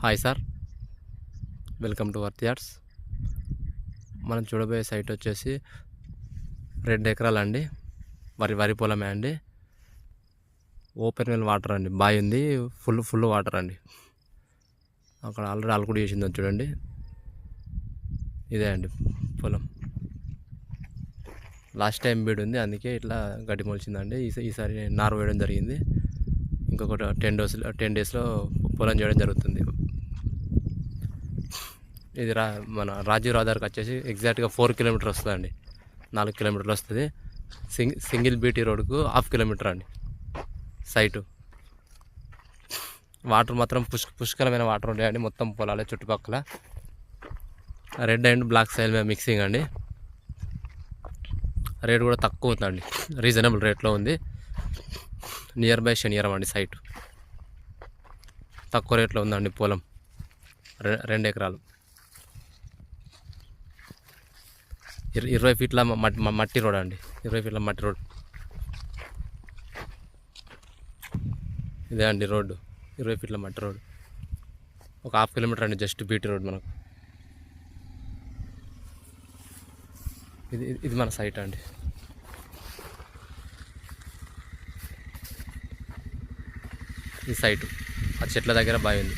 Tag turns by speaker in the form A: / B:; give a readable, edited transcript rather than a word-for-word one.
A: Hi sir, welcome to worth yards. మనం చూడబోయే site వచ్చేసి 2 ఎకరాలు అండి. వరి పొలమే అండి. ఓపెన్ వెల్ వాటర్ అండి. బావి ఉంది, ఫుల్ వాటర్ అండి. అక్కడ ఆల్రెడీ అలుకుడు చేసింది చూడండి. ఇదే అండి పొలం. లాస్ట్ టైం బీడ్ ఉంది, అందుకే ఇట్లా గడ్డి మొలిచిందండి. ఈసారి నారు వేయడం జరిగింది. ఇంకొక 10 డేస్లో పొలం చేయడం జరుగుతుంది. ఇది మన రాజీవ్ రహదారికి వచ్చేసి ఎగ్జాక్ట్గా 4 కిలోమీటర్ వస్తుందండి. 4 కిలోమీటర్లు వస్తుంది. సింగిల్ బీటీ రోడ్కు 1/2 కిలోమీటర్ అండి సైటు. వాటర్ మాత్రం పుష్కలమైన వాటర్ ఉంటాయండి మొత్తం పొలాలే చుట్టుపక్కల. Red and black soil mixing అండి. రేట్ కూడా తక్కువ ఉందండి, రీజనబుల్ రేట్లో ఉంది. నియర్ బై శనివారం అండి సైట్. తక్కువ రేట్లో ఉందండి పొలం. 2 ఎకరాలు, 20 ఫీట్ల మట్టి రోడ్ అండి. 20 ఫీట్ల మట్టి రోడ్. ఇదే అండి రోడ్డు, 20 ఫీట్ల మట్టి రోడ్. ఒక 1/2 కిలోమీటర్ అండి జస్ట్ బీటీ రోడ్ మనకు. ఇది మన సైట్ అండి. ఈ సైటు ఆ చెట్ల దగ్గర బావి ఉంది.